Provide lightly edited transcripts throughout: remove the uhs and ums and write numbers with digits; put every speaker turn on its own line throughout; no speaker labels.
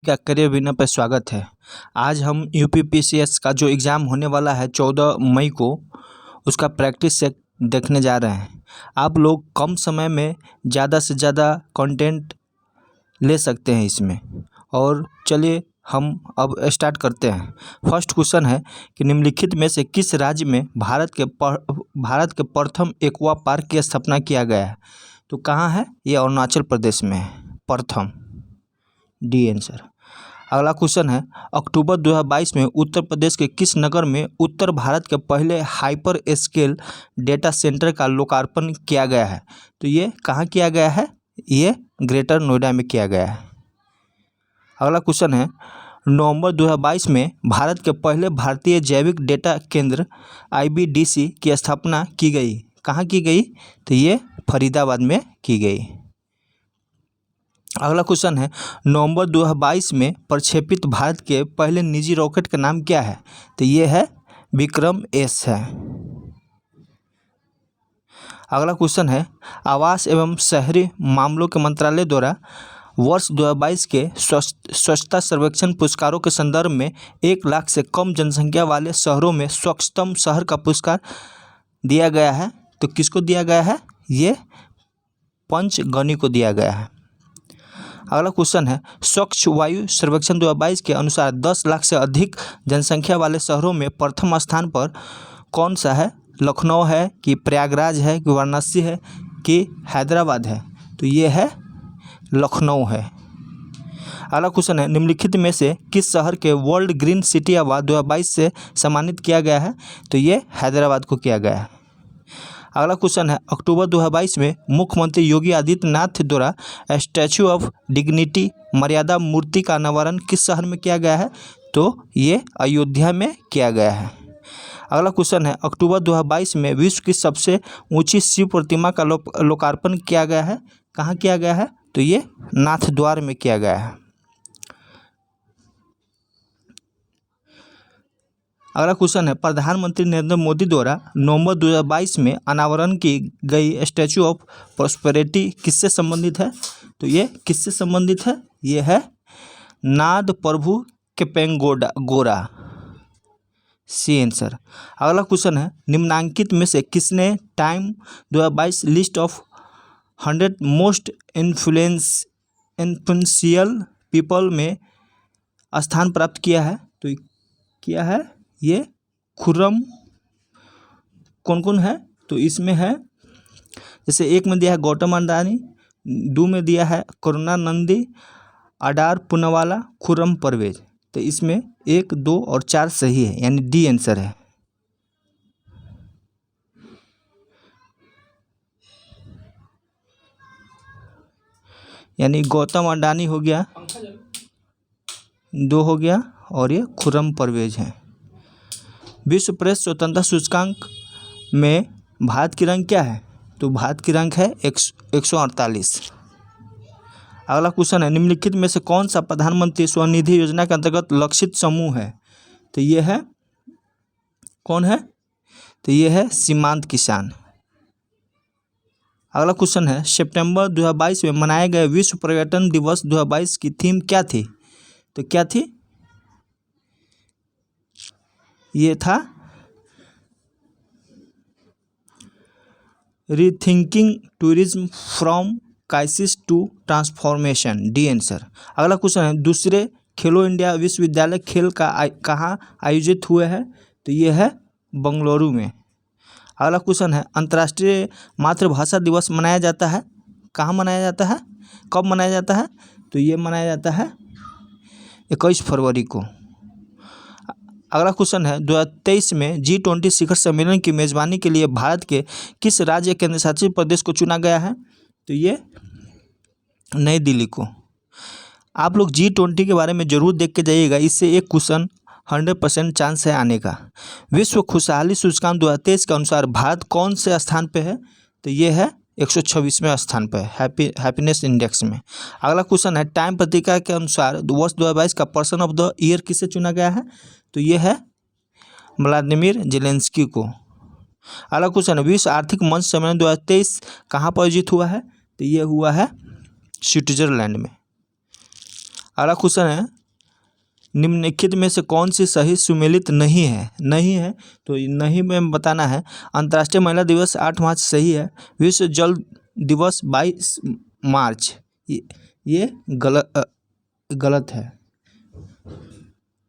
का career winner पर स्वागत है। आज हम यूपीपीसीएस का जो एग्ज़ाम होने वाला है 14 मई को, उसका प्रैक्टिस सेट देखने जा रहे हैं। आप लोग कम समय में ज़्यादा से ज़्यादा कंटेंट ले सकते हैं इसमें। और चलिए हम अब स्टार्ट करते हैं। फर्स्ट क्वेश्चन है कि निम्नलिखित में से किस राज्य में भारत के प्रथम एक्वा पार्क की स्थापना किया गया है? तो कहाँ है ये? अरुणाचल प्रदेश में है प्रथम, डी आंसर। अगला क्वेश्चन है, अक्टूबर 2022 में उत्तर प्रदेश के किस नगर में उत्तर भारत के पहले हाइपर स्केल डेटा सेंटर का लोकार्पण किया गया है? तो ये कहाँ किया गया है? ये ग्रेटर नोएडा में किया गया है। अगला क्वेश्चन है, नवंबर 2022 में भारत के पहले भारतीय जैविक डेटा केंद्र IBDC की स्थापना की गई। कहाँ की गई? तो ये फरीदाबाद में की गई। अगला क्वेश्चन है, नवंबर 2022 में प्रक्षेपित भारत के पहले निजी रॉकेट का नाम क्या है? तो ये है विक्रम S है। अगला क्वेश्चन है, आवास एवं शहरी मामलों के मंत्रालय द्वारा वर्ष 2022 के स्वच्छता सर्वेक्षण पुरस्कारों के संदर्भ में 1 लाख से कम जनसंख्या वाले शहरों में स्वच्छतम शहर का पुरस्कार दिया गया है। तो किसको दिया गया है? ये पंचगनी को दिया गया है। अगला क्वेश्चन है, स्वच्छ वायु सर्वेक्षण 2022 के अनुसार 10 लाख से अधिक जनसंख्या वाले शहरों में प्रथम स्थान पर कौन सा है? लखनऊ है कि प्रयागराज है कि वाराणसी है कि हैदराबाद है? तो ये है लखनऊ है। अगला क्वेश्चन है, निम्नलिखित में से किस शहर के वर्ल्ड ग्रीन सिटी अवार्ड 2022 से सम्मानित किया गया है? तो ये हैदराबाद को किया गया है। अगला क्वेश्चन है, अक्टूबर 2022 में मुख्यमंत्री योगी आदित्यनाथ द्वारा स्टैचू ऑफ डिग्निटी मर्यादा मूर्ति का अनावरण किस शहर में किया गया है? तो ये अयोध्या में किया गया है। अगला क्वेश्चन है, अक्टूबर 2022 में विश्व की सबसे ऊंची शिव प्रतिमा का लोकार्पण किया गया है। कहाँ किया गया है? तो ये नाथद्वार में किया गया है। अगला क्वेश्चन है, प्रधानमंत्री नरेंद्र मोदी द्वारा नवंबर 2022 में अनावरण की गई स्टैचू ऑफ प्रॉस्पेरिटी किससे संबंधित है? तो ये किससे संबंधित है? ये है नाद प्रभु केम्पेगौड़ा, सी आंसर। अगला क्वेश्चन है, निम्नांकित में से किसने time 2022 list of 100 most influential people में स्थान प्राप्त किया है? तो किया है ये खुर्रम। कौन कौन है? तो इसमें है, जैसे 1 में दिया है गौतम अडानी, 2 में दिया है करुणानंदी, अडार पूनावाला, खुर्रम परवेज। तो इसमें 1, 2 और 4 सही है, यानी डी आंसर है। यानी गौतम अडानी हो गया, 2 हो गया, और ये खुर्रम परवेज है। विश्व प्रेस स्वतंत्रता सूचकांक में भारत की रैंक क्या है? तो भारत की रैंक है 148। अगला क्वेश्चन है, निम्नलिखित में से कौन सा प्रधानमंत्री स्वनिधि योजना के अंतर्गत लक्षित समूह है? तो ये है, कौन है? तो ये है सीमांत किसान। अगला क्वेश्चन है, सितंबर 2022 में मनाए गए विश्व पर्यटन दिवस 2022 की थीम क्या थी? तो क्या थी? ये था rethinking tourism from crisis to transformation, D answer. अगला क्वेश्चन है, दूसरे खेलो इंडिया विश्वविद्यालय खेल कहाँ आयोजित हुए हैं? तो ये है बंगलुरु में। अगला क्वेश्चन है, अंतर्राष्ट्रीय मातृभाषा दिवस मनाया जाता है, कहाँ मनाया जाता है? कब मनाया जाता है? तो ये मनाया जाता है 21 फरवरी को। अगला क्वेश्चन है, 2023 में G20 शिखर सम्मेलन की मेजबानी के लिए भारत के किस राज्य केंद्र शासित प्रदेश को चुना गया है? तो ये नई दिल्ली को। आप लोग G20 के बारे में जरूर देख के जाइएगा, इससे एक क्वेश्चन 100% चांस है आने का। विश्व खुशहाली सूचकांक 2023 के अनुसार भारत कौन से स्थान पे है? तो ये है 126वें स्थान पर, हैप्पीनेस इंडेक्स में। अगला क्वेश्चन है, टाइम पत्रिका के अनुसार वर्ष 2022 का पर्सन ऑफ द ईयर किसे चुना गया है? तो ये है व्लादिमीर जेलेंस्की को। अगला क्वेश्चन है, विश्व आर्थिक मंच सम्मेलन 2023 कहाँ पर आयोजित हुआ है? तो ये हुआ है स्विट्जरलैंड में। अगला क्वेश्चन है, निम्नलिखित में से कौन सी सही सुमेलित नहीं है? नहीं है तो नहीं में बताना है। अंतर्राष्ट्रीय महिला दिवस 8 मार्च सही है। विश्व जल दिवस 22 मार्च, ये गलत है।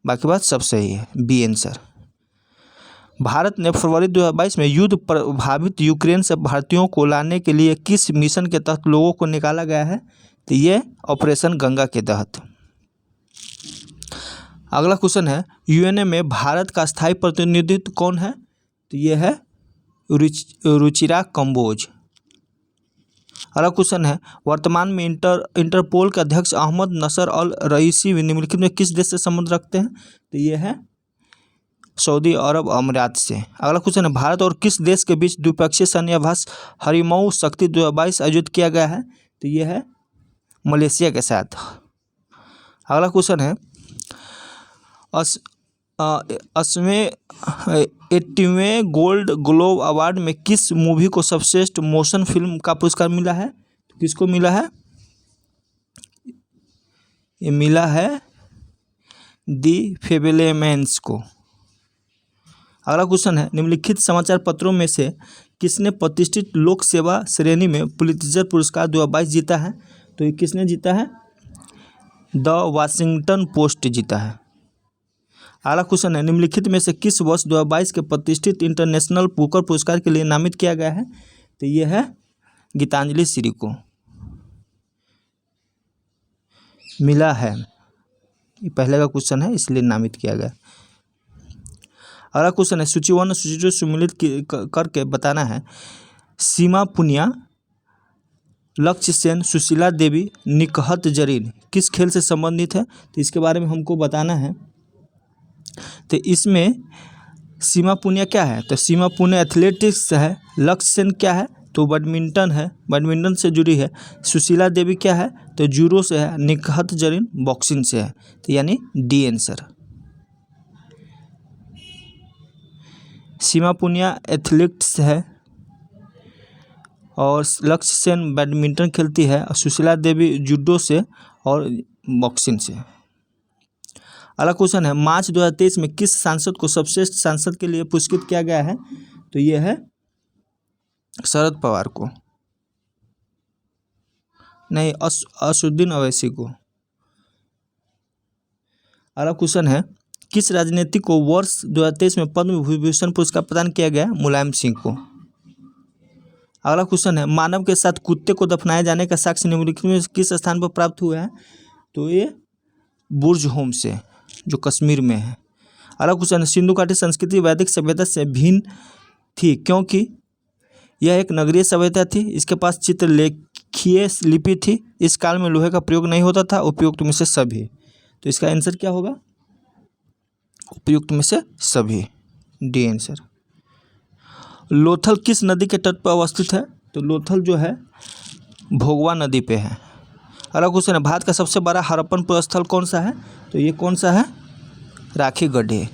बाकी बात सब सही है, बी आंसर। भारत ने फरवरी 2022 में युद्ध प्रभावित यूक्रेन से भारतीयों को लाने के लिए किस मिशन के तहत लोगों को निकाला गया है? तो ये ऑपरेशन गंगा के तहत। अगला क्वेश्चन है, यूएनए में भारत का स्थायी प्रतिनिधित्व कौन है? तो ये है रुचिरा कंबोज। अगला क्वेश्चन है, वर्तमान में इंटरपोल के अध्यक्ष अहमद नसर अल रईसी निम्नलिखित में किस देश से संबंध रखते हैं? तो ये है सऊदी अरब अमीरात से। अगला क्वेश्चन है, भारत और किस देश के बीच द्विपक्षीय सैन्य अभ्यास हरिमऊ शक्ति 2022 आयोजित किया गया है? तो ये है मलेशिया के साथ। अगला क्वेश्चन है, 80वें गोल्ड ग्लोब अवार्ड में किस मूवी को सर्वश्रेष्ठ मोशन फिल्म का पुरस्कार मिला है? तो किसको मिला है? ये मिला है दी फेबलेमेंस को। अगला क्वेश्चन है, निम्नलिखित समाचार पत्रों में से किसने प्रतिष्ठित लोक सेवा श्रेणी में पुलित्जर पुरस्कार 2022 जीता है? तो ये किसने जीता है? द वाशिंगटन पोस्ट जीता है। अगला क्वेश्चन है, निम्नलिखित में से किस वर्ष 2022 के प्रतिष्ठित इंटरनेशनल बुकर पुरस्कार के लिए नामित किया गया है? तो ये है गीतांजलि श्री को मिला है। ये पहले का क्वेश्चन है इसलिए नामित किया गया। अगला क्वेश्चन है, सूची 1 सूची 2 सुमेलित करके बताना है। सीमा पुनिया, लक्ष्य सेन, सुशीला देवी, निकहत जरीन किस खेल से संबंधित है? तो इसके बारे में हमको बताना है। तो इसमें सीमा पुनिया क्या है? तो सीमा पुनिया एथलेटिक्स है। लक्ष्य सेन क्या है? तो बैडमिंटन है, बैडमिंटन से जुड़ी है। सुशीला देवी क्या है? तो जूडो से है। निकहत जरीन बॉक्सिंग से है। तो यानी डी आंसर। सीमा पुनिया एथलेटिक्स है और लक्ष्य सेन बैडमिंटन खेलती है और सुशीला देवी जूडो से और बॉक्सिंग से। अगला क्वेश्चन है, मार्च 2023 में किस सांसद को सर्वश्रेष्ठ सांसद के लिए पुरस्कृत किया गया है? तो ये है शरद पवार को, नहीं असुद्दीन अवैसी को। अगला क्वेश्चन है, किस राजनीति को वर्ष 2023 में पद्म विभूषण पुरस्कार प्रदान किया गया? मुलायम सिंह को। अगला क्वेश्चन है, मानव के साथ कुत्ते को दफनाए जाने का साक्ष्य निम्नलिखित में किस स्थान पर प्राप्त हुआ है? तो ये बुर्ज होम से, जो कश्मीर में है। अगला क्वेश्चन है, सिंधु घाटी संस्कृति वैदिक सभ्यता से भिन्न थी क्योंकि यह एक नगरीय सभ्यता थी। इसके पास चित्रलेखीय लिपि थी। इस काल में लोहे का प्रयोग नहीं होता था। उपयुक्त में से सभी। तो इसका आंसर क्या होगा? उपयुक्त में से सभी, डी आंसर। लोथल किस नदी के तट पर अवस्थित है? तो लोथल जो है भोगवा नदी पे है। अगला क्वेश्चन है, भारत का सबसे बड़ा हड़प्पन स्थल कौन सा है? तो ये कौन सा है? राखी गड्ढे।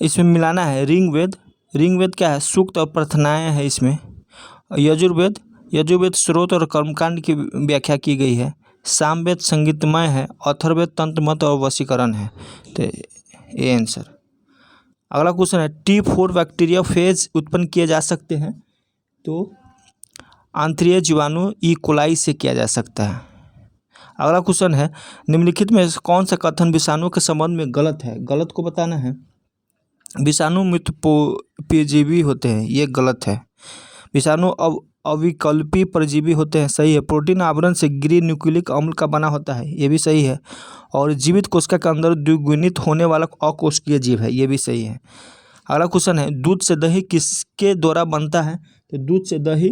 इसमें मिलाना है ऋग्वेद। ऋग्वेद क्या है? सूक्त और प्रार्थनाएं है इसमें। यजुर्वेद स्रोत और कर्मकांड की व्याख्या की गई है। सामवेद संगीतमय है। अथर्ववेद तंत्र मत और वशीकरण है। तो ये आंसर। अगला क्वेश्चन है, T4 बैक्टीरिया फेज उत्पन्न किए जा सकते हैं? तो आंतरीय जीवाणु ई कोलाई से किया जा सकता है। अगला क्वेश्चन है, निम्नलिखित में कौन सा कथन विषाणु के संबंध में गलत है? गलत को बताना है। विषाणु मिथपोजीवी होते हैं, ये गलत है। विषाणु अविकल्पी परजीवी होते हैं, सही है। प्रोटीन आवरण से गिरी न्यूक्लिक अम्ल का बना होता है, ये भी सही है। और जीवित कोशिका के अंदर द्विगुणित होने वाला अकोशिकीय जीव है, ये भी सही है। अगला क्वेश्चन है, दूध से दही किसके द्वारा बनता है? तो दूध से दही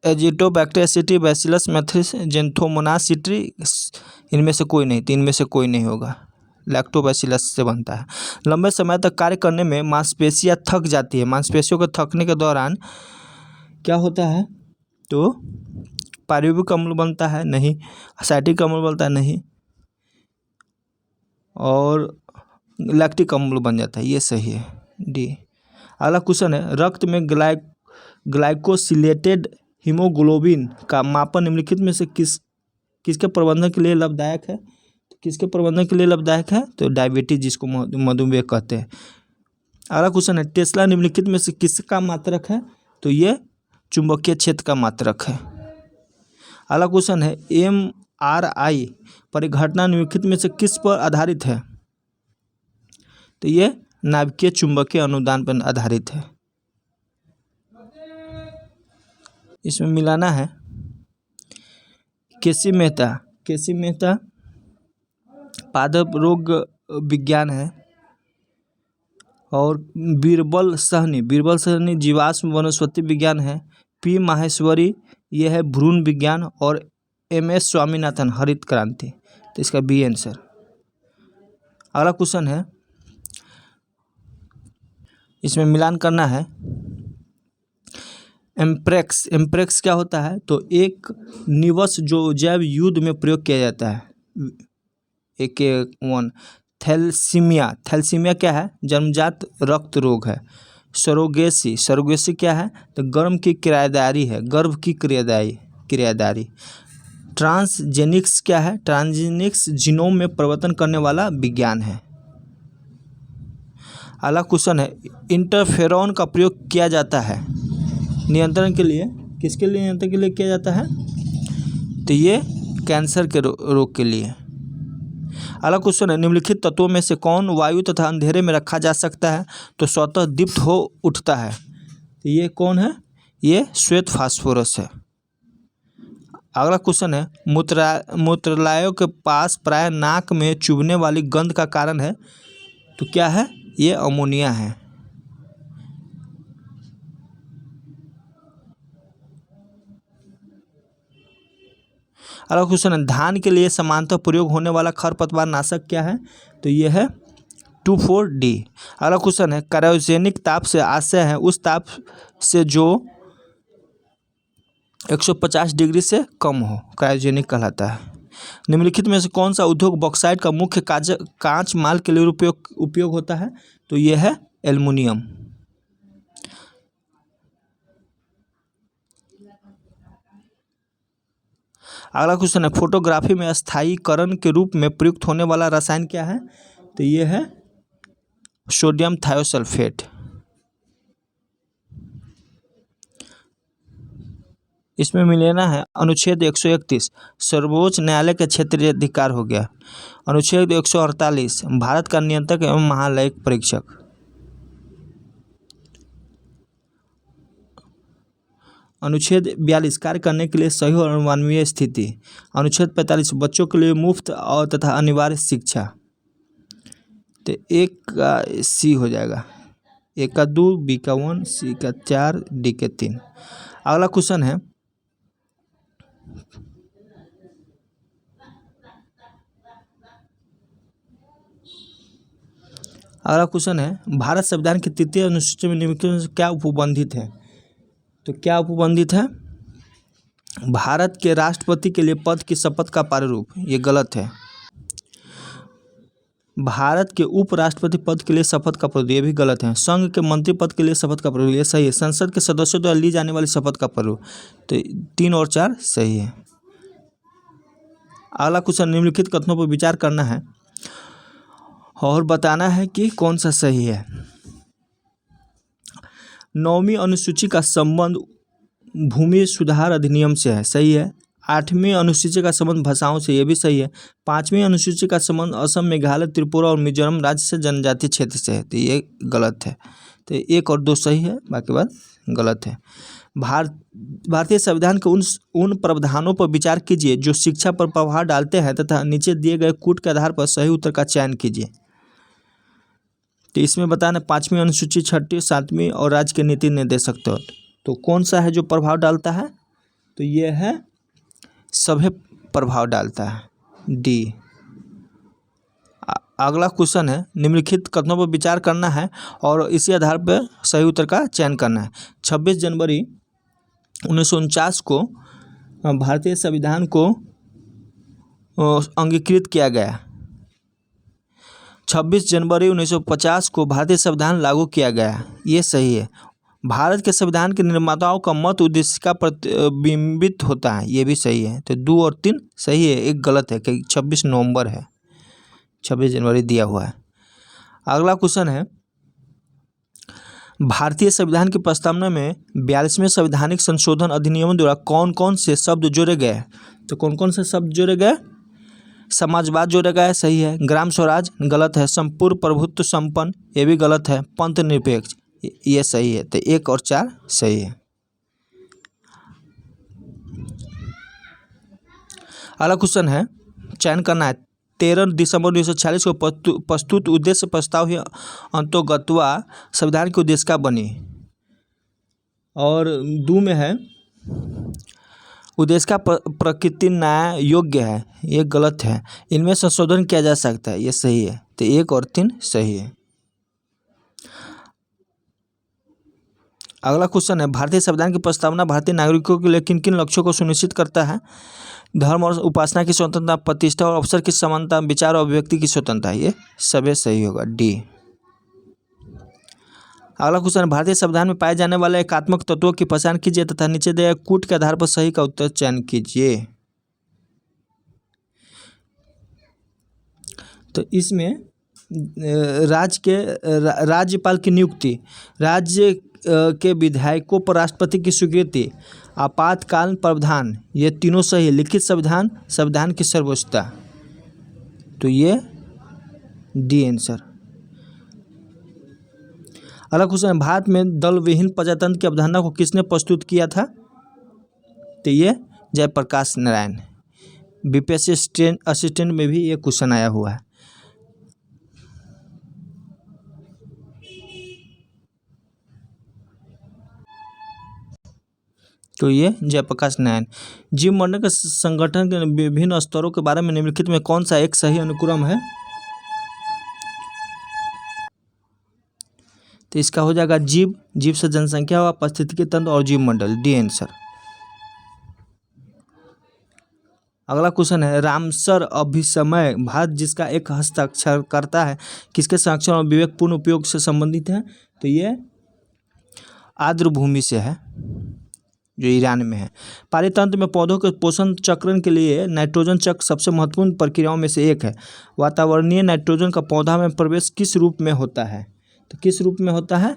एजिटोबैक्टर बैसिलस मैथ्रिस जेंथोमोनास सिट्री, इनमें से कोई नहीं। 3 में से कोई नहीं होगा। लैक्टोबैसिलस से बनता है। लंबे समय तक कार्य करने में मांसपेशियां थक जाती है। मांसपेशियों के थकने के दौरान क्या होता है? तो पायरुविक अम्ल बनता है, नहीं। एसिटिक अम्ल बनता है, नहीं। और लैक्टिक अम्ल बन जाता है, ये सही है, डी। अगला क्वेश्चन है, रक्त में ग्लाइकोसिलेटेड हीमोग्लोबिन का मापन निम्नलिखित में से किसके प्रबंधन के लिए लाभदायक है? किसके प्रबंधन के लिए लाभदायक है? तो डायबिटीज, जिसको मधुमेह कहते हैं। अगला क्वेश्चन है, टेस्ला निम्नलिखित में से किसका मात्रक है? तो ये चुंबकीय क्षेत्र का मात्रक है। अगला क्वेश्चन है, MRI परिघटना निम्नलिखित में से किस पर आधारित है? तो ये नाभिकीय चुंबकीय अनुदान पर आधारित है। इसमें मिलाना है केसी मेहता पादप रोग विज्ञान है, और बीरबल सहनी जीवाश्म वनस्पति विज्ञान है। P माहेश्वरी ये है भ्रूण विज्ञान, और MS स्वामीनाथन हरित क्रांति। तो इसका बी आंसर। अगला क्वेश्चन है, इसमें मिलान करना है। एम्प्रेक्स क्या होता है? तो एक निवस जो जैव युद्ध में प्रयोग किया जाता है। AK1 थैलेसीमिया क्या है? जन्मजात रक्त रोग है। सरोगेसी क्या है? तो गर्भ की क्रियादारी। ट्रांसजेनिक्स क्या है? ट्रांसजेनिक्स जीनोम में परिवर्तन करने वाला विज्ञान है। अगला क्वेश्चन है, इंटरफेरॉन का प्रयोग किया जाता है नियंत्रण के लिए, किसके लिए नियंत्रण के लिए किया जाता है? तो ये कैंसर के रोग के लिए। अगला क्वेश्चन है, निम्नलिखित तत्वों में से कौन वायु तथा अंधेरे में रखा जा सकता है? तो स्वतः दीप्त हो उठता है। तो ये कौन है? ये श्वेत फास्फोरस है। अगला क्वेश्चन है, मूत्रालयों के पास प्राय नाक में चुभने वाली गंध का कारण है। तो क्या है? ये अमोनिया है। अगला क्वेश्चन है, धान के लिए समानांतर प्रयोग होने वाला खरपतवार नाशक क्या है? तो ये है 2,4-D। अगला क्वेश्चन है, क्रायोजेनिक ताप से आशय है उस ताप से जो 150 डिग्री से कम हो, क्रायोजेनिक कहलाता है। निम्नलिखित में से कौन सा उद्योग बॉक्साइट का मुख्य कांच माल के लिए उपयोग होता है? तो यह है एल्युमिनियम। अगला क्वेश्चन है, फोटोग्राफी में स्थायीकरण के रूप में प्रयुक्त होने वाला रसायन क्या है? तो यह है सोडियम थायोसल्फेट। इसमें मिलाना है अनुच्छेद 131 सर्वोच्च न्यायालय का क्षेत्रीय अधिकार हो गया। अनुच्छेद 148 भारत का नियंत्रक एवं महालेख परीक्षक। अनुच्छेद 42 कार्य करने के लिए सही और मानवीय स्थिति। अनुच्छेद 45 बच्चों के लिए मुफ्त और तथा अनिवार्य शिक्षा। तो एक का सी हो जाएगा, एक का 2, बी का 1, सी का 4, डी के 3। अगला क्वेश्चन है, भारत संविधान की 3वीं अनुसूची में निम्नलिखित में क्या उपबंधित है? तो क्या उपबंधित है? भारत के राष्ट्रपति के लिए पद की शपथ का प्रारूप, ये गलत है। भारत के उपराष्ट्रपति पद के लिए शपथ का प्रारूप, ये भी गलत है। संघ के मंत्री पद के लिए शपथ का प्रारूप, ये सही है। संसद के सदस्यों द्वारा ली जाने वाली शपथ का प्रारूप, तो 3 और 4 सही है। अगला क्वेश्चन, निम्नलिखित कथनों पर विचार करना है और बताना है कि कौन सा सही है। 9वीं अनुसूची का संबंध भूमि सुधार अधिनियम से है, सही है। 8वीं अनुसूची का संबंध भाषाओं से, ये भी सही है। 5वीं अनुसूची का संबंध असम, मेघालय, त्रिपुरा और मिजोरम राज्य से जनजातीय क्षेत्र से है, तो ये गलत है। तो 1 और 2 सही है, बाकी बात गलत है। भारतीय संविधान के उन प्रावधानों पर विचार कीजिए जो शिक्षा पर प्रभाव डालते हैं तथा नीचे दिए गए कूट के आधार पर सही उत्तर का चयन कीजिए। तो इसमें बताना 5वीं अनुसूची, 6वीं, 7वीं और राज्य के नीति निर्देशक तत्व। तो कौन सा है जो प्रभाव डालता है? तो ये है सभी प्रभाव डालता है, डी। अगला क्वेश्चन है, निम्नलिखित कथनों पर विचार करना है और इसी आधार पर सही उत्तर का चयन करना है। 26 जनवरी 1949 को भारतीय संविधान को अंगीकृत किया गया। 26 जनवरी 1950 को भारतीय संविधान लागू किया गया, ये सही है। भारत के संविधान के निर्माताओं का मत उद्देश्य का प्रतिबिंबित होता है, ये भी सही है। तो 2 और 3 सही है, एक गलत है कि 26 नवंबर है, 26 जनवरी दिया हुआ है। अगला क्वेश्चन है, भारतीय संविधान की प्रस्तावना में 42वें संवैधानिक संशोधन अधिनियम द्वारा कौन कौन से शब्द जोड़े गए? तो कौन कौन से शब्द जोड़े गए? समाजवाद जोड़ा गया है, सही है। ग्राम स्वराज गलत है। संपूर्ण प्रभुत्व संपन्न, ये भी गलत है। पंथ निरपेक्ष, ये सही है। तो 1 और 4 सही है। अगला क्वेश्चन है, चयन करना है। 13 दिसंबर 1946 को प्रस्तुत उद्देश्य प्रस्ताव ही अंतोगत्वा संविधान के उद्देश्य का बनी। और 2 में है, उद्देश्य का प्रकृति न्याय योग्य है, ये गलत है। इनमें संशोधन किया जा सकता है, ये सही है। तो 1 और 3 सही है। अगला क्वेश्चन है, भारतीय संविधान की प्रस्तावना भारतीय नागरिकों के लिए किन किन लक्ष्यों को सुनिश्चित करता है? धर्म और उपासना की स्वतंत्रता, प्रतिष्ठा और अवसर की समानता, विचार और अभिव्यक्ति की स्वतंत्रता, ये सभी सही होगा, डी। अगला क्वेश्चन, भारतीय संविधान में पाए जाने वाले एकात्मक तत्वों की पहचान कीजिए तथा नीचे दिए कूट के आधार पर सही का उत्तर चयन कीजिए। तो इसमें राज्यपाल की नियुक्ति, राज्य के विधायकों पर राष्ट्रपति की स्वीकृति, आपातकालीन प्रावधान, ये तीनों सही है। लिखित संविधान, संविधान की सर्वोच्चता, तो ये डी आंसर। अगला क्वेश्चन, भारत में दल विहीन प्रजातंत्र की अवधारणा को किसने प्रस्तुत किया था? तो ये जयप्रकाश नारायण। बीपीएससी असिस्टेंट में भी ये क्वेश्चन आया हुआ है। तो ये जयप्रकाश नारायण। जीव मंडल के संगठन के विभिन्न स्तरों के बारे में निम्नलिखित में कौन सा एक सही अनुक्रम है? तो इसका हो जाएगा जीव, जीव से जनसंख्या व पारिस्थितिकी तंत्र और जीव मंडल, डी आंसर। अगला क्वेश्चन है, रामसर अभिसमय भारत जिसका एक हस्ताक्षर करता है किसके संरक्षण और विवेकपूर्ण उपयोग से संबंधित है? तो ये आर्द्र भूमि से है, जो ईरान में है। पारितंत्र में पौधों के पोषण चक्रण के लिए नाइट्रोजन चक्र सबसे महत्वपूर्ण प्रक्रियाओं में से एक है। वातावरणीय नाइट्रोजन का पौधा में प्रवेश किस रूप में होता है? तो किस रूप में होता है?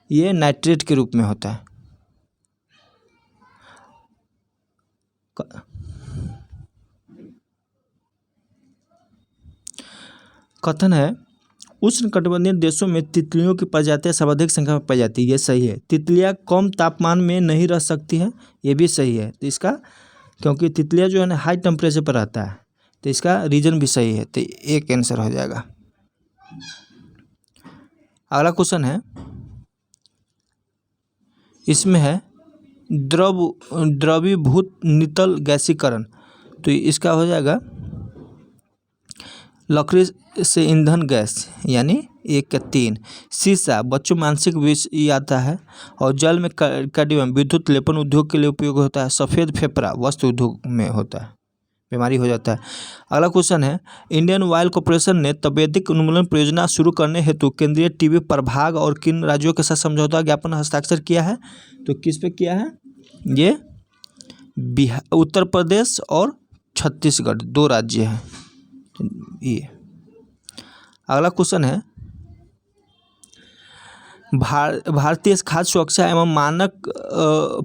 ये नाइट्रेट के रूप में होता है। कथन है, उष्णकटिबंधीय देशों में तितलियों की प्रजातियां सर्वाधिक संख्या में पाई जाती है, ये सही है। तितलियां कम तापमान में नहीं रह सकती है, ये भी सही है। तो इसका, क्योंकि तितलियां जो है ना हाई टेम्परेचर पर रहता है, तो इसका रीजन भी सही है। तो 1 आंसर हो जाएगा। अगला क्वेश्चन है, इसमें है द्रवीभूत नितल गैसीकरण, तो इसका हो जाएगा लकड़ी से ईंधन गैस, यानी 1 के 3। शीशा बच्चों मानसिक विष आता है। और जल में कैडमियम विद्युत लेपन उद्योग के लिए उपयोग होता है। सफ़ेद फेफड़ा वस्त्र उद्योग में होता है, बीमारी हो जाता है। अगला क्वेश्चन है, इंडियन ऑयल कॉर्पोरेशन ने तपेदिक उन्मूलन परियोजना शुरू करने हेतु केंद्रीय टीबी प्रभाग और किन राज्यों के साथ समझौता ज्ञापन हस्ताक्षर किया है? तो किस पे किया है? ये बिहार, उत्तर प्रदेश और छत्तीसगढ़, 2 राज्य हैं ये। अगला क्वेश्चन है, भारतीय खाद्य सुरक्षा एवं मानक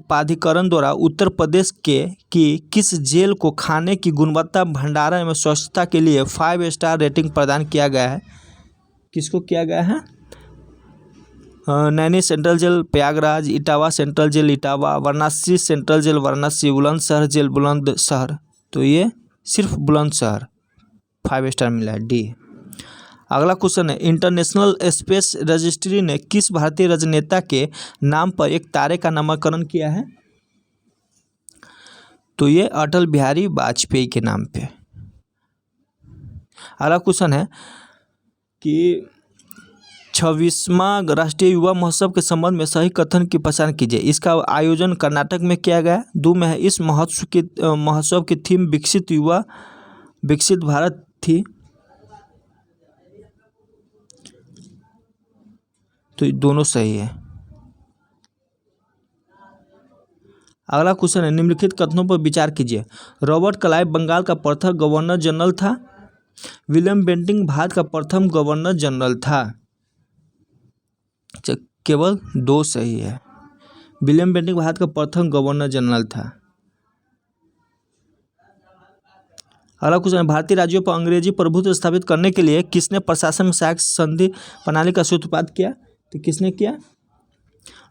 प्राधिकरण द्वारा उत्तर प्रदेश की किस जेल को खाने की गुणवत्ता, भंडारण एवं स्वच्छता के लिए 5 स्टार रेटिंग प्रदान किया गया है? किसको किया गया है? Naini central jail Prayagraj, Etawah central jail Etawah, Varanasi central jail Varanasi, Bulandshahr jail Bulandshahr. तो ये सिर्फ बुलंदशहर 5 स्टार मिला है, डी। अगला क्वेश्चन है, इंटरनेशनल स्पेस रजिस्ट्री ने किस भारतीय राजनेता के नाम पर एक तारे का नामकरण किया है? तो ये अटल बिहारी वाजपेयी के नाम पे। अगला क्वेश्चन है कि 26वां राष्ट्रीय युवा महोत्सव के संबंध में सही कथन की पहचान कीजिए। इसका आयोजन कर्नाटक में किया गया। 2 में है, इस महोत्सव की थीम विकसित भारत थी। तो दोनों सही है। अगला क्वेश्चन है, निम्नलिखित कथनों पर विचार कीजिए। रॉबर्ट क्लाइव बंगाल का प्रथम गवर्नर जनरल था। विलियम बेंटिंक भारत का प्रथम गवर्नर जनरल था। केवल 2 सही है। विलियम बेंटिंक भारत का प्रथम गवर्नर जनरल था। अगला क्वेश्चन है, भारतीय राज्यों पर अंग्रेजी प्रभुत्व स्थापित करने के लिए किसने प्रशासन में सहायक संधि प्रणाली का सूत्रपात किया? तो किसने किया?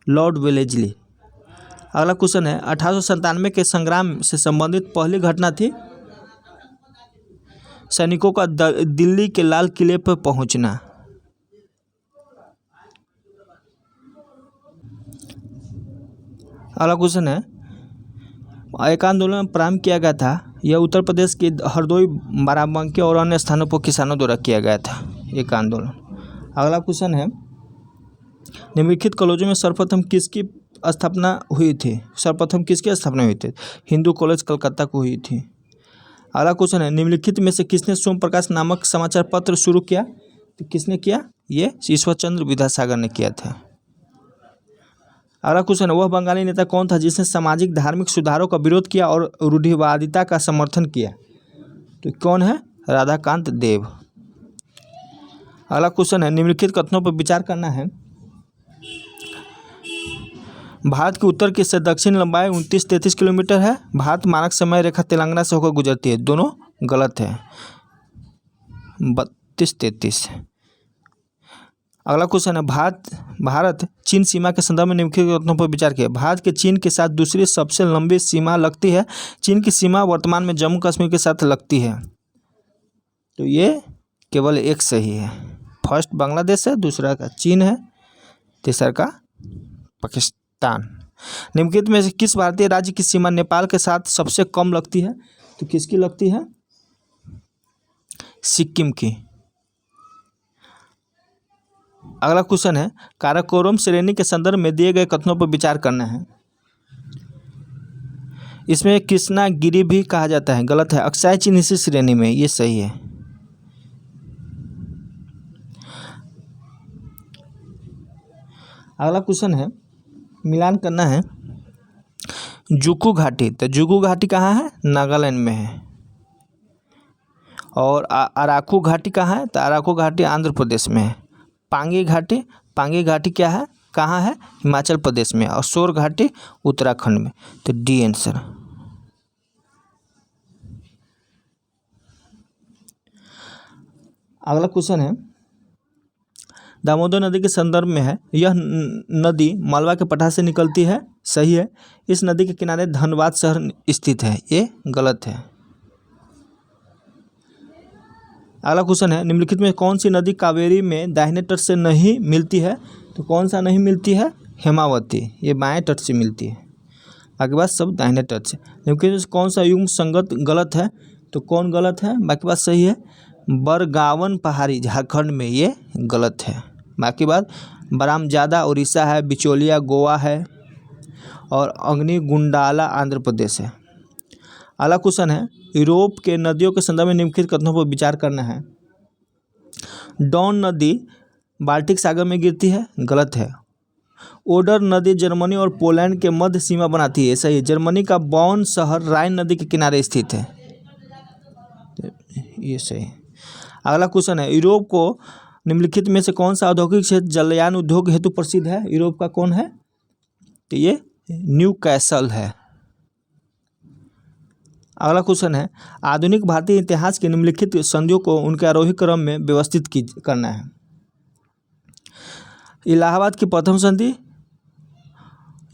Lord Wellesley. अगला क्वेश्चन है, 1897 के संग्राम से संबंधित पहली घटना थी सैनिकों का दिल्ली के लाल किले पर पहुंचना। अगला क्वेश्चन है, एक आंदोलन प्रारंभ किया गया था। यह उत्तर प्रदेश के हरदोई, बाराबंकी और अन्य स्थानों पर किसानों द्वारा किया गया था एक आंदोलन। अगला क्वेश्चन है, निम्नलिखित कॉलेजों में सर्वप्रथम किसकी स्थापना हुई थी? सर्वप्रथम किसकी स्थापना हुई थी? हिंदू कॉलेज कलकत्ता को हुई थी। अगला क्वेश्चन है, निम्नलिखित में से किसने सोम प्रकाश नामक समाचार पत्र शुरू किया? तो किसने किया? ये ईश्वरचंद्र विद्यासागर ने किया था। अगला क्वेश्चन है, वह बंगाली नेता कौन था जिसने सामाजिक धार्मिक सुधारों का विरोध किया और रूढ़िवादिता का समर्थन किया? तो कौन है? राधाकांत देव। अगला क्वेश्चन है, निम्नलिखित कथनों पर विचार करना है। भारत के उत्तर की से दक्षिण लंबाई 29-33 किलोमीटर है। भारत मानक समय रेखा तेलंगाना से होकर गुजरती है। दोनों गलत है, 32-33। अगला क्वेश्चन है, भारत चीन सीमा के संदर्भ में निम्नलिखित कथनों पर विचार किया। भारत के चीन के साथ दूसरी सबसे लंबी सीमा लगती है। चीन की सीमा वर्तमान में जम्मू कश्मीर के साथ लगती है। तो ये केवल एक सही है। फर्स्ट बांग्लादेश है, दूसरा का चीन है, तीसरा का पाकिस्तान। निम्नलिखित में से किस भारतीय राज्य की सीमा नेपाल के साथ सबसे कम लगती है? तो किसकी लगती है? सिक्किम की। अगला क्वेश्चन है, काराकोरम श्रेणी के संदर्भ में दिए गए कथनों पर विचार करना है। इसमें कृष्णागिरी भी कहा जाता है। गलत है, अक्साई चिन्ह इसी श्रेणी में, ये सही है। अगला क्वेश्चन है, मिलान करना है। जुकू घाटी, तो जुकू घाटी कहाँ है? नागालैंड में है। और अराकू घाटी कहाँ है? तो अराकू घाटी आंध्र प्रदेश में है। पांगी घाटी क्या है? कहाँ है? हिमाचल प्रदेश में। और शोर घाटी उत्तराखंड में। तो डी आंसर। अगला क्वेश्चन है, दामोदर नदी के संदर्भ में है। यह नदी मालवा के पठार से निकलती है। सही है। इस नदी के किनारे धनबाद शहर स्थित है। ये गलत है। अगला क्वेश्चन है, निम्नलिखित में कौन सी नदी कावेरी में दाहिने तट से नहीं मिलती है? तो कौन सा नहीं मिलती है? हेमावती, ये बाएं तट से मिलती है। बाकी बात सब दाहिने तट से। निम्नलिखित कौन सा युग्म संगत गलत है? तो कौन गलत है? बाकी बात सही है। बरगावन पहाड़ी झारखंड में, ये गलत है। बाकी बात बरामजादा उड़ीसा है, बिचौलिया गोवा है और अग्निगुंडाला आंध्र प्रदेश है। अगला क्वेश्चन है, यूरोप के नदियों के संदर्भ में निम्नलिखित कथनों पर विचार करना है। डॉन नदी बाल्टिक सागर में गिरती है। गलत है। ओडर नदी जर्मनी और पोलैंड के मध्य सीमा बनाती है। सही है। जर्मनी का बॉन शहर राइन नदी के किनारे स्थित है। ये सही। अगला क्वेश्चन है, यूरोप को निम्नलिखित में से कौन सा औद्योगिक क्षेत्र जलयान उद्योग हेतु प्रसिद्ध है? यूरोप का कौन है? तो ये न्यू कैसल है। अगला क्वेश्चन है, आधुनिक भारतीय इतिहास के निम्नलिखित संधियों को उनके आरोही क्रम में व्यवस्थित करना है। इलाहाबाद की प्रथम संधि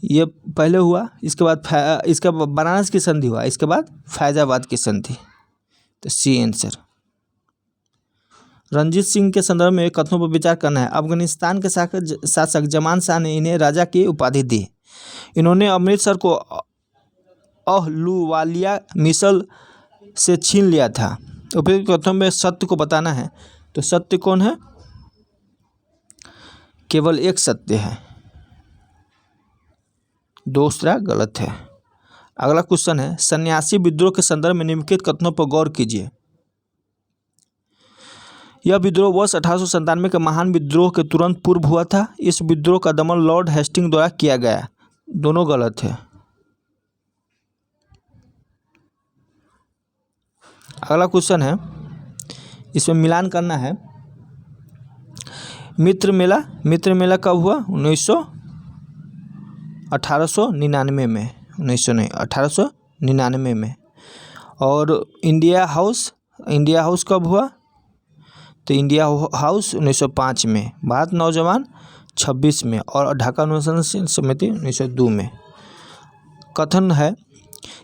ये पहले हुआ, इसके बाद बनारस की संधि हुआ, इसके बाद फैजाबाद की संधि। तो सी आंसर। रंजीत सिंह के संदर्भ में कथनों पर विचार करना है। अफगानिस्तान के शासक जमान शाह ने इन्हें राजा की उपाधि दी। इन्होंने अमृतसर को अहलुवालिया मिसल से छीन लिया था। उपयुक्त कथनों में सत्य को बताना है। तो सत्य कौन है? केवल एक सत्य है, दूसरा गलत है। अगला क्वेश्चन है, सन्यासी विद्रोह के संदर्भ में निम्नलिखित कथनों पर गौर कीजिए। यह विद्रोह वर्ष 1897 के महान विद्रोह के तुरंत पूर्व हुआ था। इस विद्रोह का दमन लॉर्ड हेस्टिंग द्वारा किया गया। दोनों गलत है। अगला क्वेश्चन है, इसमें मिलान करना है। मित्र मेला कब हुआ? 1899 में, 1900 नहीं 1899 में। और इंडिया हाउस कब हुआ? तो इंडिया हाउस 1905 में। भारत नौजवान 26 में। और ढाका अनुशासन समिति 1902 में। कथन है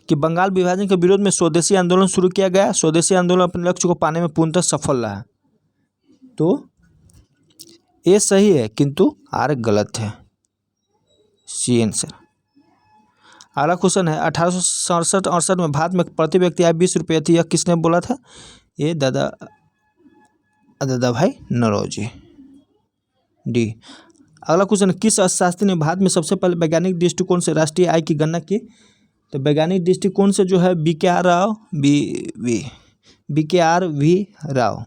कि बंगाल विभाजन के विरोध में स्वदेशी आंदोलन शुरू किया गया। स्वदेशी आंदोलन अपने लक्ष्य को पाने में पूर्णतः सफल रहा। तो ये सही है किंतु आर गलत है, सी आंसर। अगला क्वेश्चन है, 1867-68 में भारत में प्रति व्यक्ति आय 20 रुपये थी। यह किसने बोला था? ये दादा भाई नौरोजी, डी। अगला क्वेश्चन, किस अर्थशास्त्री ने भारत में सबसे पहले वैज्ञानिक दृष्टिकोण से राष्ट्रीय आय की गणना की? तो वैज्ञानिक दृष्टिकोण से जो है BKR Rao, BKR Rao,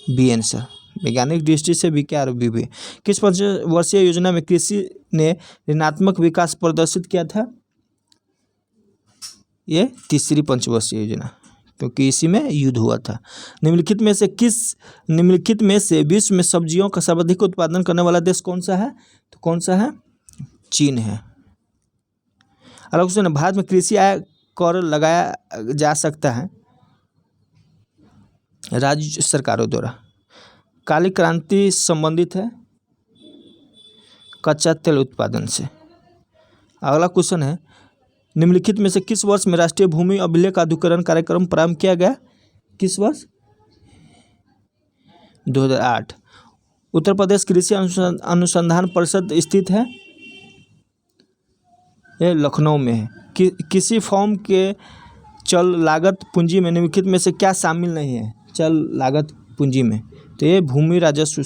B answer. वैज्ञानिक दृष्टि से BKR भी। किस पंचवर्षीय योजना में कृषि ने ऋणात्मक विकास प्रदर्शित किया था? ये तीसरी पंचवर्षीय योजना, क्योंकि इसी में युद्ध हुआ था। निम्नलिखित में से विश्व में सब्जियों का सर्वाधिक उत्पादन करने वाला देश कौन सा है? तो कौन सा है? चीन है। अगला क्वेश्चन है, भारत में कृषि आय कर लगाया जा सकता है राज्य सरकारों द्वारा। काली क्रांति संबंधित है कच्चा तेल उत्पादन से। अगला क्वेश्चन है, निम्नलिखित में से किस वर्ष में राष्ट्रीय भूमि अभिलेख अधिग्रहण कार्यक्रम प्रारंभ किया गया? किस वर्ष? 2008। उत्तर प्रदेश कृषि अनुसंधान परिषद स्थित है, यह लखनऊ में है। किसी फॉर्म के चल लागत पूंजी में निम्नलिखित में से क्या शामिल नहीं है? चल लागत पूंजी में तो ये भूमि राजस्व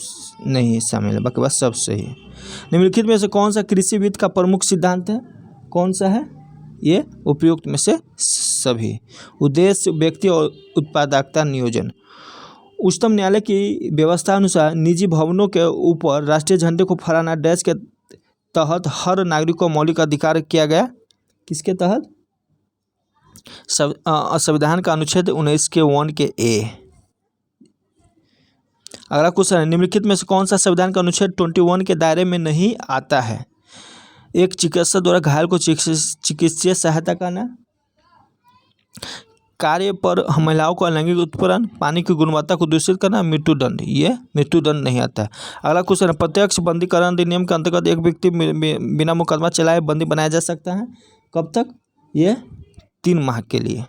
नहीं शामिल है, बाकी बस सब सही है। निम्नलिखित में से कौन सा कृषि वित्त का प्रमुख सिद्धांत है? कौन सा है? ये उपयुक्त में से सभी। उद्देश्य, व्यक्ति और उत्पादकता नियोजन। उच्चतम न्यायालय की व्यवस्था अनुसार निजी भवनों के ऊपर राष्ट्रीय झंडे को फहराना देश के तहत हर नागरिक को मौलिक अधिकार किया गया। किसके तहत? संविधान का अनुच्छेद 19 के 1 के ए। अगला क्वेश्चन है, निम्नलिखित में से कौन सा संविधान का अनुच्छेद 21 के दायरे में नहीं आता है? एक चिकित्सक द्वारा घायल को चिकित्सीय सहायता करना, कार्य पर महिलाओं को अलैंगिक उत्पीड़न, पानी की गुणवत्ता को दूषित करना, मृत्युदंड। ये मृत्युदंड नहीं आता है। अगला क्वेश्चन है, प्रत्यक्ष बंदीकरण अधिनियम के अंतर्गत एक व्यक्ति बिना मुकदमा चलाए बंदी बनाया जा सकता है। कब तक? ये 3 माह के लिए।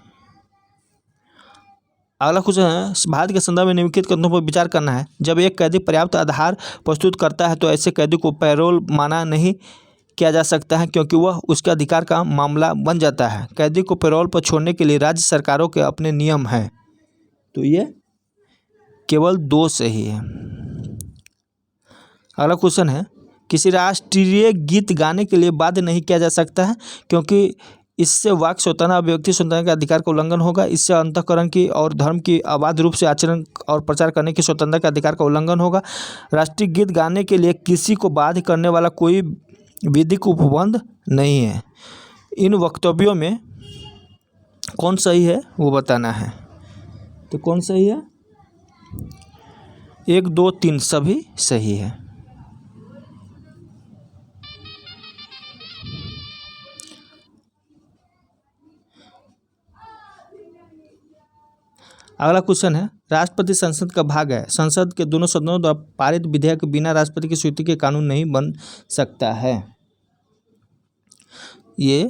अगला क्वेश्चन है, भारत के संदर्भ में निम्नलिखित कथनों पर विचार करना है। जब एक कैदी पर्याप्त आधार प्रस्तुत करता है तो ऐसे कैदी को पैरोल माना नहीं किया जा सकता है, क्योंकि वह उसके अधिकार का मामला बन जाता है। कैदी को पैरोल पर छोड़ने के लिए राज्य सरकारों के अपने नियम हैं। तो ये केवल 2 सही है। अगला क्वेश्चन है, किसी राष्ट्रीय गीत गाने के लिए बाध्य नहीं किया जा सकता है, क्योंकि इससे वाक स्वतंत्रता, अभिव्यक्ति स्वतंत्रता के अधिकार का उल्लंघन होगा। इससे अंतःकरण की और धर्म की अबाध रूप से आचरण और प्रचार करने की स्वतंत्रता के अधिकार का उल्लंघन होगा। राष्ट्रीय गीत गाने के लिए किसी को बाध्य करने वाला कोई विधिक उपबंध नहीं है। इन वक्तव्यों में कौन सही है वो बताना है। तो कौन सही है? 1, 2, 3 सभी सही है। अगला क्वेश्चन है, राष्ट्रपति संसद का भाग है। संसद के दोनों सदनों द्वारा पारित विधेयक बिना राष्ट्रपति की स्वीकृति के कानून नहीं बन सकता है। ये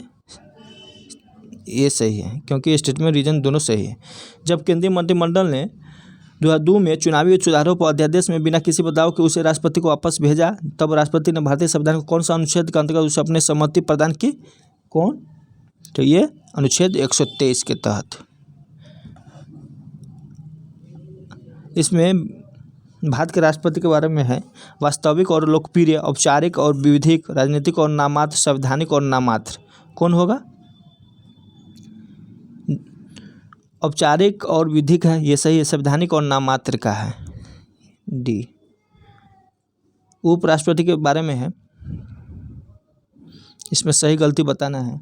सही है, क्योंकि स्टेटमेंट रीजन दोनों सही है। जब केंद्रीय मंत्रिमंडल ने 2002 में चुनावी सुधारों पर अध्यादेश में बिना किसी बदलाव के उसे राष्ट्रपति को वापस भेजा, तब राष्ट्रपति ने भारतीय संविधान को कौन सा अनुच्छेद के अंतर्गत उसे अपनी सम्मति प्रदान की? कौन? तो ये अनुच्छेद 123 के तहत। इसमें भारत के राष्ट्रपति के बारे में है, वास्तविक और लोकप्रिय, औपचारिक और विधिक, राजनीतिक और नामात्र, संवैधानिक और नामात्र। कौन होगा? औपचारिक और विधिक है, ये सही है। संवैधानिक और नामात्र का है, डी। उपराष्ट्रपति के बारे में है, इसमें सही गलती बताना है।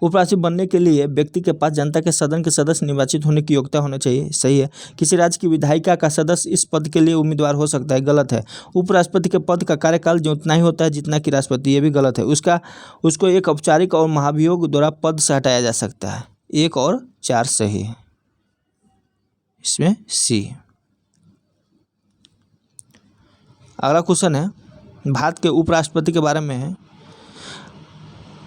उपराष्ट्रपति बनने के लिए व्यक्ति के पास जनता के सदन के सदस्य निर्वाचित होने की योग्यता होनी चाहिए, सही है। किसी राज्य की विधायिका का सदस्य इस पद के लिए उम्मीदवार हो सकता है, गलत है। उपराष्ट्रपति के पद का कार्यकाल जो उतना ही होता है जितना कि राष्ट्रपति, ये भी गलत है। उसको एक औपचारिक और महाभियोग द्वारा पद से हटाया जा सकता है। 1 और 4 सही है, इसमें सी। अगला क्वेश्चन है भारत के उपराष्ट्रपति के बारे में है।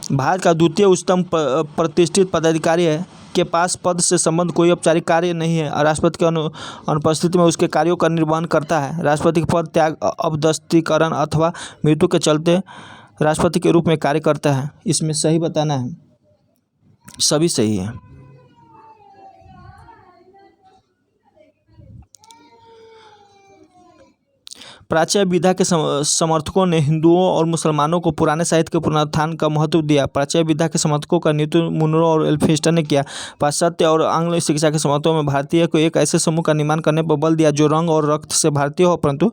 भारत का द्वितीय उच्चतम प्रतिष्ठित पदाधिकारी है के पास पद से संबंध कोई औपचारिक कार्य नहीं है और राष्ट्रपति के अनुपस्थिति में उसके कार्यों का निर्वहन करता है। राष्ट्रपति के पद त्याग, अपदस्थीकरण अथवा मृत्यु के चलते राष्ट्रपति के रूप में कार्य करता है। इसमें सही बताना है, सभी सही है। प्राच्य विधा के समर्थकों ने हिंदुओं और मुसलमानों को पुराने साहित्य के पुनरुत्थान का महत्व दिया। प्राच्य विधा के समर्थकों का नेतृत्व मुनरो और एल्फिंस्टन ने किया। पाश्चात्य और आंग्ल शिक्षा के समर्थकों में भारतीय को एक ऐसे समूह का निर्माण करने पर बल दिया जो रंग और रक्त से भारतीय हो परंतु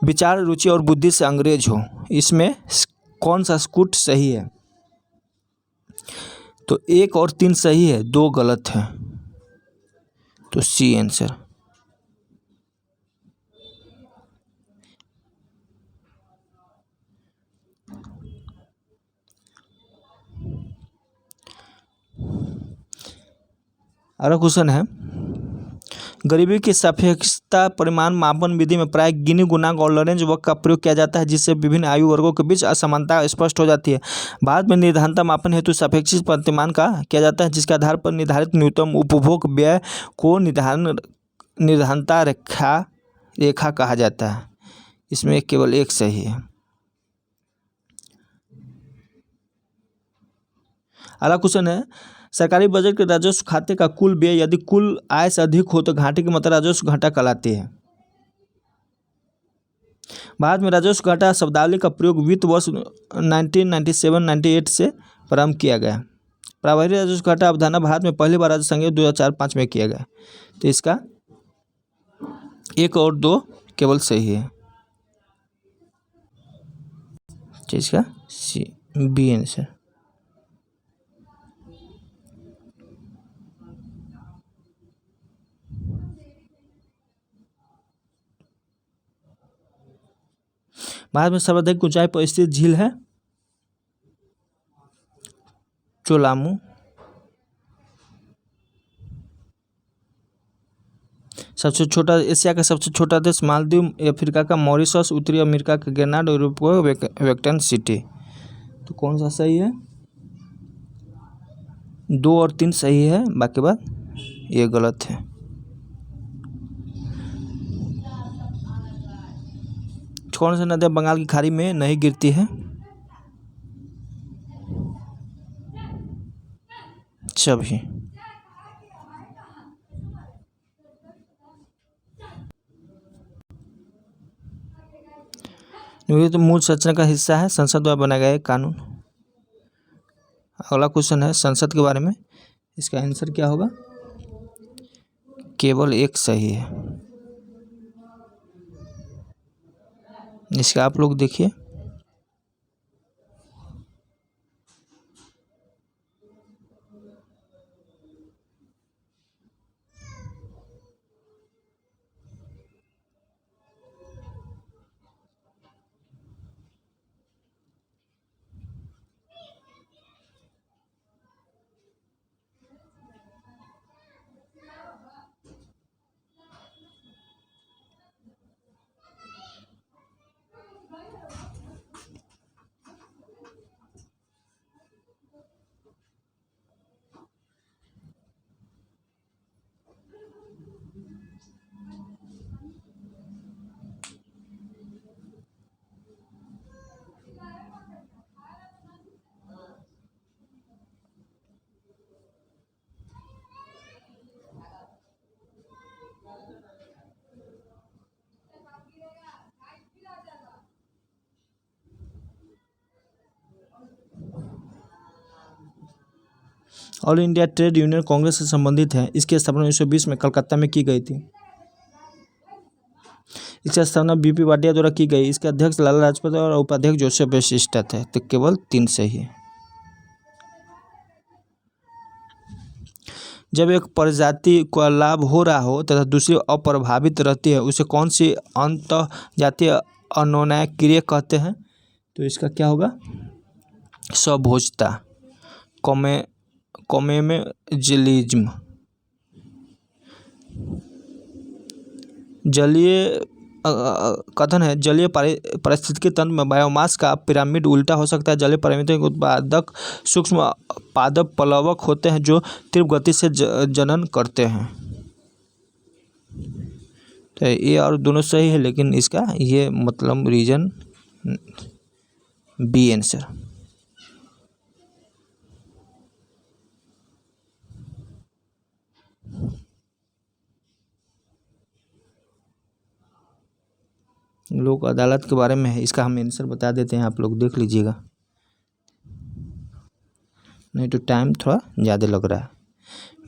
विचार, रुचि और बुद्धि से अंग्रेज हो। इसमें कौन सा स्कूट सही है? तो 1 और 3 सही है, 2 गलत है, तो सी आंसर। अगला क्वेश्चन है गरीबी की सापेक्षता परिमाण मापन विधि में प्राय गिनी गुणांक और लॉरेंज वक्र का प्रयोग किया जाता है जिससे विभिन्न आयु वर्गों के बीच असमानता स्पष्ट हो जाती है। भारत में निर्धारणता मापन हेतु सापेक्षिक प्रतिमान का किया जाता है जिसके आधार पर निर्धारित न्यूनतम उपभोग व्यय को निर्धारणता रेखा कहा जाता है। इसमें केवल 1 सही है। अगला क्वेश्चन है सरकारी बजट के राजस्व खाते का कुल व्यय यदि कुल आय से अधिक हो तो घाटे की मात्रा राजस्व घाटा कहलाती है। भारत में राजस्व घाटा शब्दावली का प्रयोग वित्त वर्ष 1997-98 से प्रारंभ किया गया। प्रभावी राजस्व घाटा अवधारणा भारत में पहली बार राज्य संघ 2004-05 में किया गया। तो इसका 1 और 2 केवल सही है, तो इसका सी बी आंसर। भारत में सर्वाधिक ऊंचाई पर स्थित झील है चोलामू। सबसे छोटा एशिया का सबसे छोटा देश मालदीव, अफ्रीका का मॉरिशस, उत्तरी अमेरिका का ग्रेनाडा, यूरोप का वेटिकन सिटी। तो कौन सा सही है? 2 और 3 सही है, बाकी बात ये गलत है। कौन सी नदियाँ बंगाल की खाड़ी में नहीं गिरती है? सभी। ये तो मूल संरचना का हिस्सा है, संसद द्वारा बनाया गया कानून। अगला क्वेश्चन है संसद के बारे में, इसका आंसर क्या होगा? केवल 1 सही है। इसका आप लोग देखिए, all India trade union Congress से संबंधित है। इसकी स्थापना 1920 में कलकत्ता में की गई थी। इसकी स्थापना बीपी वाडिया द्वारा की गई। इसके अध्यक्ष लाला लाजपत और उपाध्यक्ष जोसेफ वशिष्ठ थे। तो केवल 3 सही है। जब एक प्रजाति को लाभ हो रहा हो तथा दूसरी अप्रभावित रहती है उसे कौन सी अंतःजातीय अनोन्याय क्रिया कहते हैं? तो इसका क्या होगा? स्वभोजता, कॉमेमेजिलिज्म। जलीय कथन है, जलीय पारिस्थितिकी तंत्र में बायोमास का पिरामिड उल्टा हो सकता है। जलीय पिरामिडों के उत्पादक सूक्ष्म पादप प्लवक होते हैं जो तीव्र गति से जनन करते हैं। तो ये और दोनों सही है, लेकिन इसका ये मतलब रीजन बी आंसर। लोक अदालत के बारे में है, इसका हम आंसर बता देते हैं, आप लोग देख लीजिएगा, नहीं तो टाइम थोड़ा ज़्यादा लग रहा है।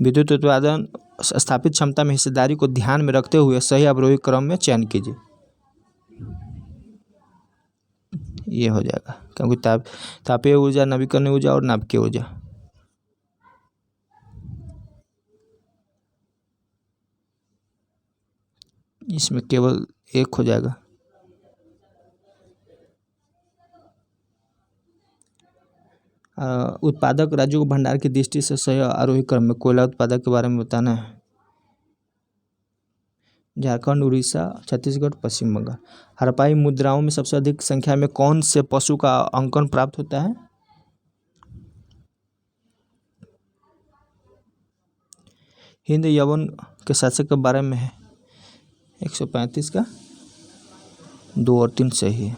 विद्युत उत्पादन स्थापित क्षमता में हिस्सेदारी को ध्यान में रखते हुए सही अवरोही क्रम में चयन कीजिए। ये हो जाएगा, क्योंकि तापीय ऊर्जा, नवीकरणीय ऊर्जा और नाभिकीय ऊर्जा। इसमें केवल एक हो जाएगा। उत्पादक राज्यों को भंडार की दृष्टि से सही आरोही क्रम में कोयला उत्पादक के बारे में बताना है। झारखंड, उड़ीसा, छत्तीसगढ़, पश्चिम बंगाल। हड़प्पाई मुद्राओं में सबसे अधिक संख्या में कौन से पशु का अंकन प्राप्त होता है? हिंद यवन के शासक के बारे में है। 135 का 2 और 3 सही है।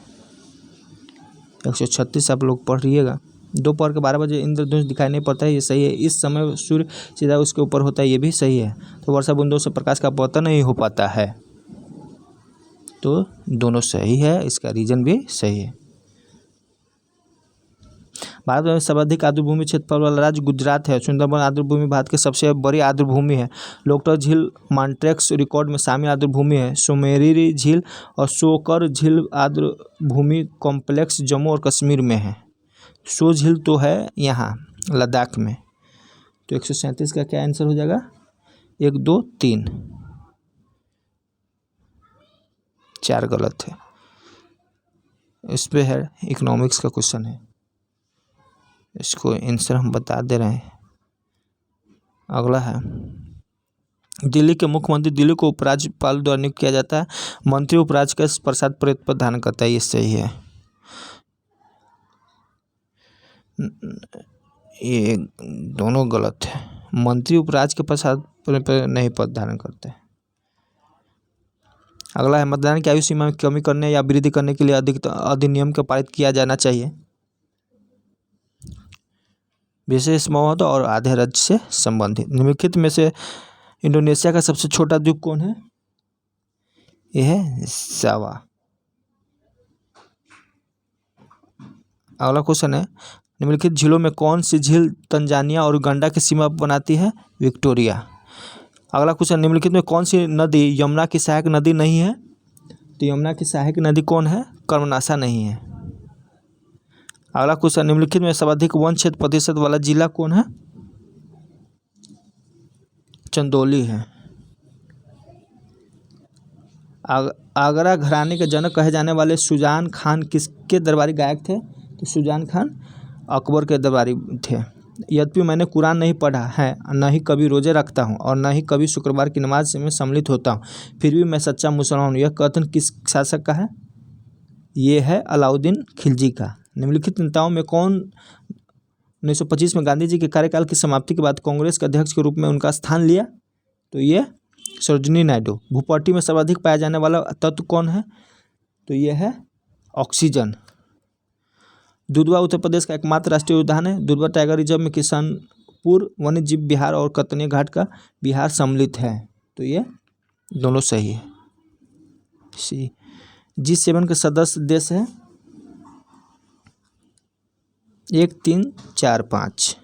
136 आप लोग पढ़ रहिएगा। दोपहर के 12 बजे इंद्रधनुष दिखाई नहीं पड़ता है, ये सही है। इस समय सूर्य सीधा उसके ऊपर होता है, ये भी सही है। तो वर्षा बूंदों से प्रकाश का अपवर्तन नहीं हो पाता है, तो दोनों सही है, इसका रीजन भी सही है। भारत में सर्वाधिक आर्द्रभूमि क्षेत्रफल वाला राज्य गुजरात है। सुंदरबन आर्द्रभूमि भारत की सबसे बड़ी आर्द्रभूमि है। लोकटक झील मॉन्ट्रेक्स रिकॉर्ड में शामिल आर्द्रभूमि है। सोमेरी झील और शोकर झील आर्द्रभूमि कॉम्प्लेक्स जम्मू और कश्मीर में है। सो झील तो है यहाँ लद्दाख में। तो 137 का क्या आंसर हो जाएगा? 1, 2, 3, 4 गलत है। इस पे है इकोनॉमिक्स का क्वेश्चन है, इसको आंसर हम बता दे रहे हैं। अगला है, दिल्ली के मुख्यमंत्री दिल्ली को उपराज्यपाल द्वारा नियुक्त किया जाता है। मंत्री उपराज्य का प्रसाद पद धारण करता है, ये सही है। ये दोनों गलत है। मंत्री उपराज्य के प्रसाद पर नहीं पद धारण करते हैं। अगला है, मतदान की आयु सीमा में कमी करने या वृद्धि करने के लिए अधिनियम का पारित किया जाना चाहिए। विशेष महत्व और आधे राज्य से संबंधित। निम्नलिखित में से इंडोनेशिया का सबसे छोटा द्वीप कौन है? यह है जावा। अगला क्वेश्चन है, निम्नलिखित झीलों में कौन सी झील तंजानिया और उगांडा की सीमा बनाती है? विक्टोरिया। अगला क्वेश्चन, निम्नलिखित में कौन सी नदी यमुना की सहायक नदी नहीं है? तो यमुना की सहायक नदी कौन है? कर्मनाशा नहीं है। अगला क्वेश्चन, निम्नलिखित में सर्वाधिक वन क्षेत्र प्रतिशत वाला जिला कौन है? चंदौली है। आगरा घराने के जनक कहे जाने वाले सुजान खान किसके दरबारी गायक थे? तो सुजान खान अकबर के दरबारी थे। यद्यपि मैंने कुरान नहीं पढ़ा है, न ही कभी रोजे रखता हूँ और न ही कभी शुक्रवार की नमाज में सम्मिलित होता हूँ, फिर भी मैं सच्चा मुसलमान हूँ। यह कथन किस शासक का है? ये है अलाउद्दीन खिलजी का। निम्नलिखित नेताओं में कौन 1925 में गांधी जी के कार्यकाल की समाप्ति के बाद कांग्रेस के अध्यक्ष के रूप में उनका स्थान लिया? तो ये सरोजिनी नायडू। भूपट्टी में सर्वाधिक पाया जाने वाला तत्व कौन है? तो ये है ऑक्सीजन। दुधवा उत्तर प्रदेश का एकमात्र राष्ट्रीय उद्यान है। दुधवा टाइगर रिजर्व में किशनपुर वन्य जीव विहार और कतनिया घाट का विहार सम्मिलित है। तो ये दोनों सही है। G7 के सदस्य देश है 1, 3, 4, 5।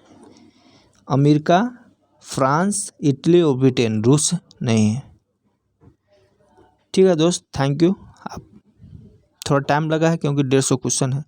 अमेरिका, फ्रांस, इटली और ब्रिटेन। रूस नहीं है। ठीक है दोस्त, थैंक यू। आप थोड़ा टाइम लगा है क्योंकि 150 क्वेश्चन है।